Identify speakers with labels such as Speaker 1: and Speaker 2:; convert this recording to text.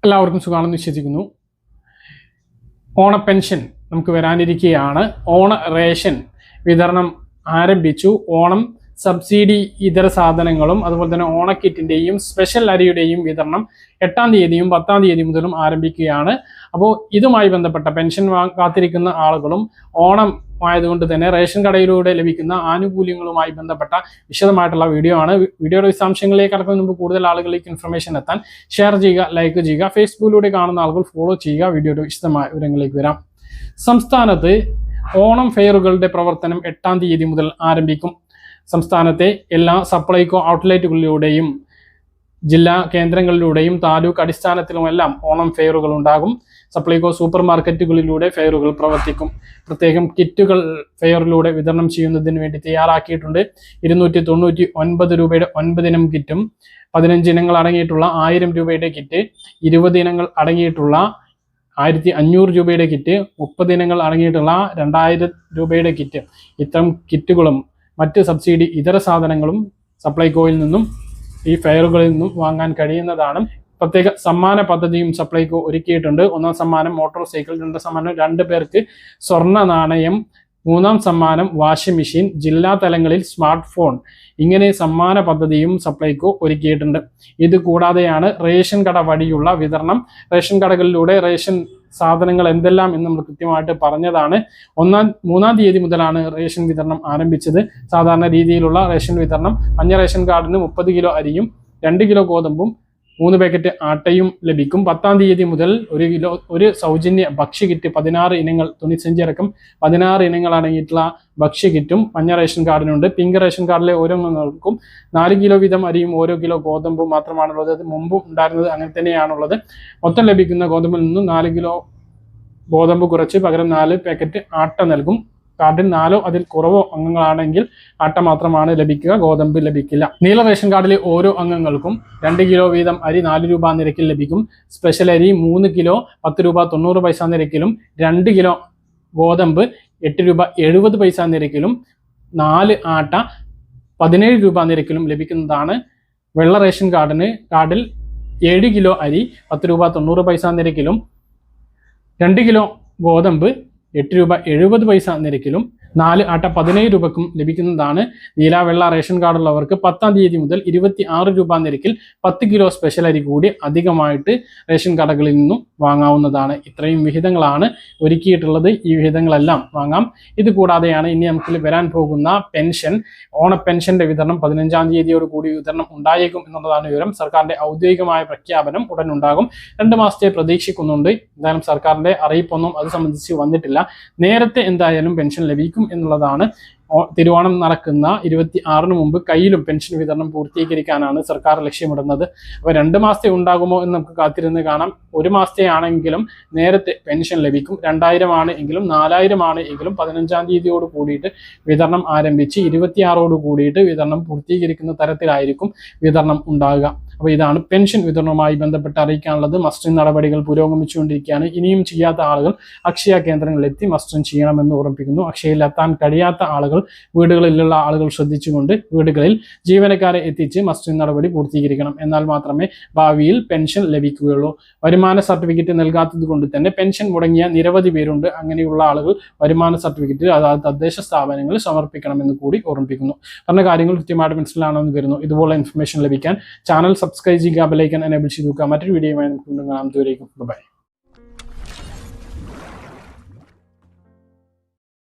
Speaker 1: എല്ലാവർക്കും സുഖമാണെന്ന് വിശ്വസിക്കുന്നു. ഓണ പെൻഷൻ നമുക്ക് വരാനിരിക്കുകയാണ്. ഓണ റേഷൻ വിതരണം ആരംഭിച്ചു. ഓണം സബ്സിഡി ഇതര സാധനങ്ങളും അതുപോലെ തന്നെ ഓണക്കിറ്റിൻ്റെയും സ്പെഷ്യൽ അരിയുടെയും വിതരണം 8-ാം തീയതിയും 10-ാം തീയതി മുതലും ആരംഭിക്കുകയാണ്. അപ്പോൾ ഇതുമായി ബന്ധപ്പെട്ട പെൻഷൻ കാത്തിരിക്കുന്ന ആളുകളും ഓണം ആയതുകൊണ്ട് തന്നെ റേഷൻ കടയിലൂടെ ലഭിക്കുന്ന ആനുകൂല്യങ്ങളുമായി ബന്ധപ്പെട്ട വിശദമായിട്ടുള്ള വീഡിയോ ആണ്. വീഡിയോയുടെ വിശദാംശങ്ങളിലേക്ക് കടക്കുന്നതിന് മുമ്പ് കൂടുതൽ ആളുകളിലേക്ക് ഇൻഫർമേഷൻ എത്താൻ ഷെയർ ചെയ്യുക, ലൈക്ക് ചെയ്യുക. ഫേസ്ബുക്കിലൂടെ കാണുന്ന ആളുകൾ ഫോളോ ചെയ്യുക. വീഡിയോയുടെ വിശദമായ വിവരങ്ങളിലേക്ക് വരാം. സംസ്ഥാനത്ത് ഓണം ഫെയറുകളുടെ പ്രവർത്തനം 8-ാം തീയതി മുതൽ ആരംഭിക്കും. സംസ്ഥാനത്തെ എല്ലാ സപ്ലൈകോ ഔട്ട്ലെറ്റുകളിലൂടെയും ജില്ലാ കേന്ദ്രങ്ങളിലൂടെയും താലൂക്ക് അടിസ്ഥാനത്തിലുമെല്ലാം ഓണം ഫെയറുകൾ ഉണ്ടാകും. സപ്ലൈകോ സൂപ്പർ മാർക്കറ്റുകളിലൂടെ ഫെയറുകൾ പ്രവർത്തിക്കും. പ്രത്യേകം കിറ്റുകൾ ഫെയറിലൂടെ വിതരണം ചെയ്യുന്നതിന് വേണ്ടി തയ്യാറാക്കിയിട്ടുണ്ട്. 299 രൂപയുടെ 9 ഇനം കിറ്റും 15 ഇനങ്ങൾ അടങ്ങിയിട്ടുള്ള 1000 രൂപയുടെ കിറ്റ്, 20 ഇനങ്ങൾ അടങ്ങിയിട്ടുള്ള 1500 രൂപയുടെ കിറ്റ്, 30 ഇനങ്ങൾ അടങ്ങിയിട്ടുള്ള 2000 രൂപയുടെ കിറ്റ്, ഇത്തരം കിറ്റുകളും മറ്റ് സബ്സിഡി ഇതര സാധനങ്ങളും സപ്ലൈകോയിൽ നിന്നും ഈ ഫെയറുകളിൽ നിന്നും വാങ്ങാൻ കഴിയുന്നതാണ്. പ്രത്യേക സമ്മാന പദ്ധതിയും സപ്ലൈകോ ഒരുക്കിയിട്ടുണ്ട്. 1-ാം സമ്മാനം മോട്ടോർ സൈക്കിൾ, 2-ാം സമ്മാനം 2 പേർക്ക് സ്വർണ്ണ നാണയം, 3-ാം സമ്മാനം വാഷിംഗ് മെഷീൻ, ജില്ലാ തലങ്ങളിൽ സ്മാർട്ട് ഫോൺ, ഇങ്ങനെ സമ്മാന പദ്ധതിയും സപ്ലൈകോ ഒരുക്കിയിട്ടുണ്ട്. ഇത് കൂടാതെയാണ് റേഷൻ കട വഴിയുള്ള വിതരണം. റേഷൻ കടകളിലൂടെ റേഷൻ സാധനങ്ങൾ എന്തെല്ലാം എന്ന് നമ്മൾ കൃത്യമായിട്ട് പറഞ്ഞതാണ്. 3-ാം തീയതി മുതലാണ് റേഷൻ വിതരണം ആരംഭിച്ചത്. സാധാരണ രീതിയിലുള്ള റേഷൻ വിതരണം മഞ്ഞ റേഷൻ കാർഡിന് 30 കിലോ അരിയും 2 കിലോ ഗോതമ്പും 3 പാക്കറ്റ് ആട്ടയും ലഭിക്കും. 10-ാം തീയതി മുതൽ ഒരു സൗജന്യ ഭക്ഷ്യ കിറ്റ് 16 ഇനങ്ങൾ തുണിസഞ്ചി അടക്കം 16 ഇനങ്ങൾ അടങ്ങിയിട്ടുള്ള ഭക്ഷ്യ കിറ്റും മഞ്ഞ റേഷൻ കാർഡിനുണ്ട്. പിങ്ക് റേഷൻ കാർഡിലെ ഓരോ അംഗങ്ങൾക്കും 4 കിലോ വീതം അരിയും ഓരോ കിലോ ഗോതമ്പും മാത്രമാണുള്ളത്. അത് മുമ്പും ഉണ്ടായിരുന്നത് അങ്ങനെ തന്നെയാണുള്ളത്. മൊത്തം ലഭിക്കുന്ന ഗോതമ്പിൽ നിന്നും 4 കിലോ ഗോതമ്പ് കുറച്ച് പകരം 4 പാക്കറ്റ് ആട്ട നൽകും. കാർഡിൽ 4 അതിൽ കുറവോ അംഗങ്ങളാണെങ്കിൽ ആട്ട മാത്രമാണ് ലഭിക്കുക, ഗോതമ്പ് ലഭിക്കില്ല. നീല റേഷൻ കാർഡിലെ ഓരോ അംഗങ്ങൾക്കും 2 കിലോ വീതം അരി 4 രൂപ നിരക്കിൽ ലഭിക്കും. സ്പെഷ്യൽ അരി 3 കിലോ 10 രൂപ 90 പൈസ നിരക്കിലും, 2 കിലോ ഗോതമ്പ് 8 രൂപ 70 പൈസ നിരക്കിലും, 4 ആട്ട 17 രൂപ നിരക്കിലും ലഭിക്കുന്നതാണ്. വെള്ള റേഷൻ കാർഡിൽ 7 കിലോ അരി 10 രൂപ 90 പൈസ നിരക്കിലും, 2 കിലോ ഗോതമ്പ് 8 രൂപ 70 പൈസ നിരക്കിലും, 4 ആട്ട 17 രൂപക്കും ലഭിക്കുന്നതാണ്. നീല വെള്ള റേഷൻ കാർഡുള്ളവർക്ക് 10-ാം തീയതി മുതൽ 26 രൂപ നിരക്കിൽ 10 കിലോ സ്പെഷ്യൽ അരി കൂടി അധികമായിട്ട് റേഷൻ കടകളിൽ നിന്നും വാങ്ങാവുന്നതാണ്. ഇത്രയും വിഹിതങ്ങളാണ് ഒരുക്കിയിട്ടുള്ളത്. ഈ വിഹിതങ്ങളെല്ലാം വാങ്ങാം. ഇത് കൂടാതെയാണ് ഇനി നമുക്ക് വരാൻ പോകുന്ന പെൻഷൻ, ഓണ പെൻഷന്റെ വിതരണം 15-ാം തീയതിയോട് കൂടി വിതരണം ഉണ്ടായേക്കും എന്നുള്ളതാണ് വിവരം. സർക്കാരിന്റെ ഔദ്യോഗികമായ പ്രഖ്യാപനം ഉടൻ ഉണ്ടാകും. 2 മാസത്തെ പ്രതീക്ഷിക്കുന്നുണ്ട്. എന്തായാലും സർക്കാരിന്റെ അറിയിപ്പൊന്നും അത് സംബന്ധിച്ച് വന്നിട്ടില്ല. നേരത്തെ എന്തായാലും പെൻഷൻ ലഭിക്കും എന്നുള്ളതാണ്. തിരുവോണം നടക്കുന്ന 26-ന് മുമ്പ് കയ്യിലും പെൻഷൻ വിതരണം പൂർത്തീകരിക്കാനാണ് സർക്കാർ ലക്ഷ്യമിടുന്നത്. അപ്പോൾ 2 മാസത്തെ ഉണ്ടാകുമോ എന്ന് നമുക്ക് കാത്തിരുന്ന് കാണാം. 1 മാസത്തെ ആണെങ്കിലും നേരത്തെ പെൻഷൻ ലഭിക്കും. 2000 ആണ് എങ്കിലും 4000 ആണ് എങ്കിലും 15-ാം തീയതിയോട് കൂടിയിട്ട് വിതരണം ആരംഭിച്ച് 26ഓട് കൂടിയിട്ട് വിതരണം പൂർത്തീകരിക്കുന്ന തരത്തിലായിരിക്കും വിതരണം ഉണ്ടാകുക. അപ്പോൾ ഇതാണ് പെൻഷൻ വിതരണവുമായി ബന്ധപ്പെട്ട് അറിയിക്കാനുള്ളത്. മസ്റ്ററിംഗ് നടപടികൾ പുരോഗമിച്ചുകൊണ്ടിരിക്കുകയാണ്. ഇനിയും ചെയ്യാത്ത ആളുകൾ അക്ഷയ കേന്ദ്രങ്ങളിലെത്തി മസ്റ്ററിംഗ് ചെയ്യണമെന്ന് ഓർമ്മിപ്പിക്കുന്നു. അക്ഷയയിൽ എത്താൻ കഴിയാത്ത ആളുകൾ, വീടുകളിലുള്ള ആളുകൾ ശ്രദ്ധിച്ചുകൊണ്ട് വീടുകളിൽ ജീവനക്കാരെ എത്തിച്ച് മസ്റ്ററിംഗ് നടപടി പൂർത്തീകരിക്കണം. എന്നാൽ മാത്രമേ ഭാവിയിൽ പെൻഷൻ ലഭിക്കുകയുള്ളൂ. വരുമാന സർട്ടിഫിക്കറ്റ് നൽകാത്തത് കൊണ്ട് തന്നെ പെൻഷൻ മുടങ്ങിയ നിരവധി പേരുണ്ട്. അങ്ങനെയുള്ള ആളുകൾ വരുമാന സർട്ടിഫിക്കറ്റ് അതായത് തദ്ദേശ സ്ഥാപനങ്ങളിൽ സമർപ്പിക്കണമെന്ന് കൂടി ഓർമ്മിപ്പിക്കുന്നു. പറഞ്ഞ കാര്യങ്ങൾ കൃത്യമായിട്ട് മനസ്സിലാണെന്ന് കരുതുന്നു. ഇതുപോലെ ഇൻഫർമേഷൻ ലഭിക്കാൻ ചാനൽ സബ്സ്ക്രൈബ് ചെയ്യുക, ബെൽ ഐക്കൺ എനേബിൾ ചെയ്ത് നോക്കുക. മറ്റൊരു വീഡിയോയുമായി നമുക്ക് കാണാം. ദൂരേക്കും ബൈ.